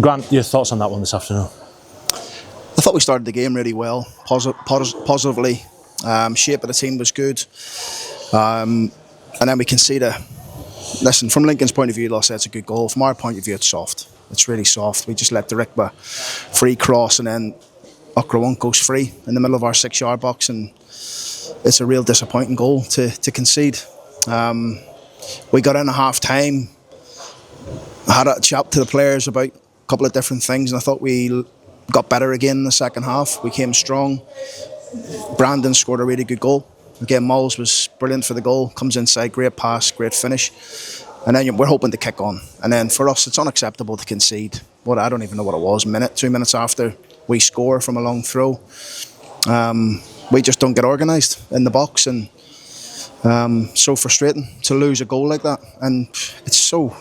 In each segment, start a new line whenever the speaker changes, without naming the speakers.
Grant, your thoughts on that one this afternoon?
I thought we started the game really well, positively. Shape of the team was good. And then we conceded. Listen, from Lincoln's point of view, they'll say it's a good goal. From our point of view, it's soft. It's really soft. We just let the Rikba free cross, and then Okrawon goes free in the middle of our 6-yard box, and it's a real disappointing goal to concede. We got in at half time. I had a chat to the players about a couple of different things, and I thought we got better again in the second half. We came strong. Brandon scored a really good goal. Again, Moles was brilliant for the goal. Comes inside, great pass, great finish. And then we're hoping to kick on. And then for us, it's unacceptable to concede. I don't even know what it was, 2 minutes after we score from a long throw. We just don't get organised in the box, and so frustrating to lose a goal like that. And it's so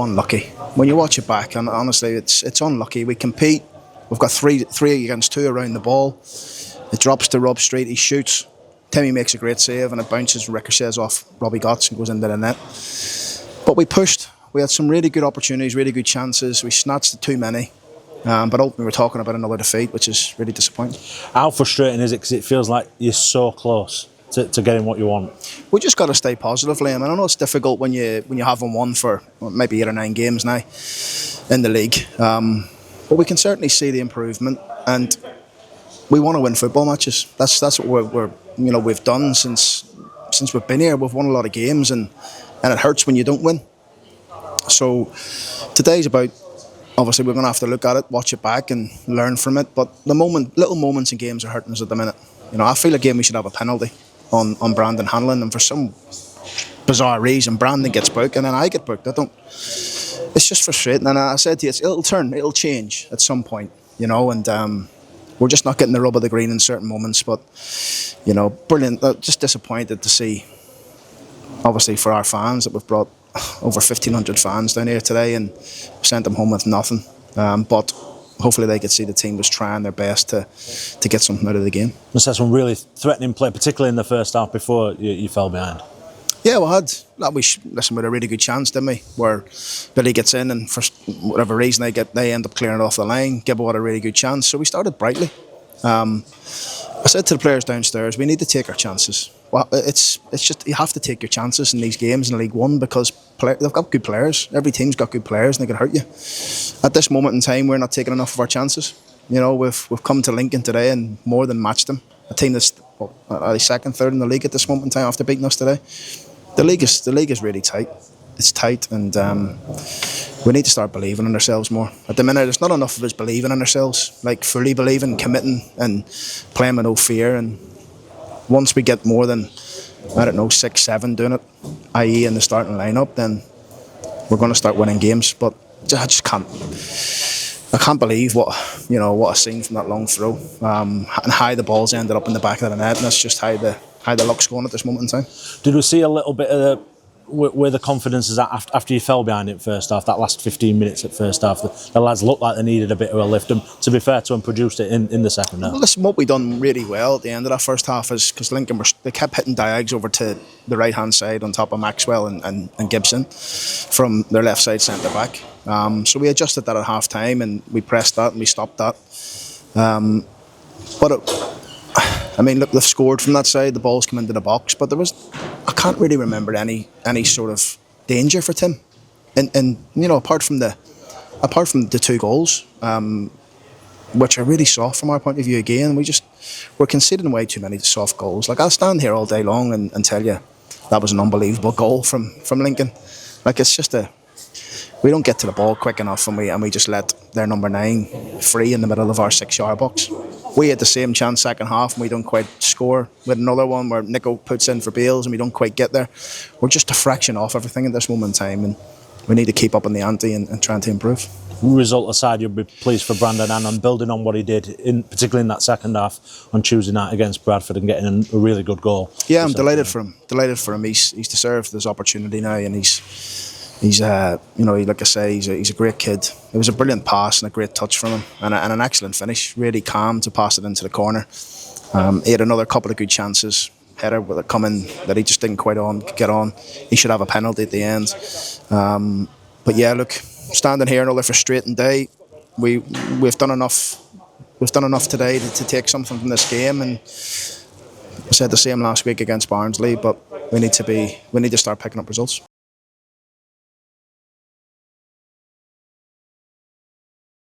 unlucky when you watch it back. And honestly, it's unlucky. We compete. We've got three against two around the ball. It drops to Rob Street. He shoots. Timmy makes a great save, and it bounces and ricochets off Robbie Gotts and goes into the net. But we pushed. We had some really good opportunities, really good chances. We snatched too many. But ultimately, we're talking about another defeat, which is really disappointing.
How frustrating is it? Because it feels like you're so close to getting what you want.
We just got to stay positive, Liam. I know it's difficult when you haven't won for maybe 8 or 9 games now in the league. But we can certainly see the improvement, and we want to win football matches. That's what we've done since we've been here. We've won a lot of games, and it hurts when you don't win. So today's about, obviously we're going to have to look at it, watch it back, and learn from it. But little moments in games are hurting us at the minute. I feel again we should have a penalty on Brandon Hanlon, and for some bizarre reason Brandon gets booked and then I get booked. It's just frustrating, and I said to you, it'll change at some point, and we're just not getting the rub of the green in certain moments. But brilliant. Just disappointed to see, obviously for our fans, that we've brought over 1,500 fans down here today and sent them home with nothing. But hopefully they could see the team was trying their best to get something out of the game.
Must have some really threatening play, particularly in the first half before you fell behind.
Yeah, we had a really good chance, didn't we? Where Billy gets in, and for whatever reason they end up clearing it off the line. Gibbo had a really good chance, so we started brightly. I said to the players downstairs, we need to take our chances. Well, it's just you have to take your chances in these games in League One, because they've got good players. Every team's got good players, and they can hurt you. At this moment in time, we're not taking enough of our chances. We've come to Lincoln today and more than matched them. A team that's second, third in the league at this moment in time after beating us today. The league is really tight. It's tight, and we need to start believing in ourselves more. At the minute, there's not enough of us believing in ourselves, like fully believing, committing, and playing with no fear. And once we get more than 6, 7 doing it, i.e. in the starting lineup, then we're going to start winning games. But I just can't. I can't believe what I've seen from that long throw, and how the balls ended up in the back of the net, and that's just how the luck's going at this moment in time.
Did we see a little bit of where the confidence is at after you fell behind it first half, that last 15 minutes at first half? The lads looked like they needed a bit of a lift, and to be fair to them, produced it in the second half.
Well, listen, what we done really well at the end of that first half is, because Lincoln they kept hitting diags over to the right hand side on top of Maxwell and Gibson from their left side centre back. So we adjusted that at half time, and we pressed that and we stopped that. Look, they've scored from that side. The ball's come into the box, but I can't really remember any sort of danger for Tim, and apart from the 2 goals, which are really soft from our point of view. Again, we're conceding way too many soft goals. Like, I'll stand here all day long and tell you that was an unbelievable goal from Lincoln. Like, it's just we don't get to the ball quick enough, and we just let their number 9 free in the middle of our 6-yard box. We had the same chance second half, and we don't quite score. We had another one where Nico puts in for Bales, and we don't quite get there. We're just a fraction off everything at this moment in time, and we need to keep up on the ante and trying to improve.
Result aside, you'll be pleased for Brandon and building on what he did, particularly in that second half on Tuesday night against Bradford, and getting a really good goal.
Yeah, I'm delighted for him. He's deserved this opportunity now, and he's like I say, he's a great kid. It was a brilliant pass and a great touch from him, and an excellent finish. Really calm to pass it into the corner. He had another couple of good chances. Header with it coming that he just didn't quite get on. He should have a penalty at the end. But yeah, look, standing here another frustrating day. We've done enough. We've done enough today to take something from this game, and I said the same last week against Barnsley. But we need to start picking up results.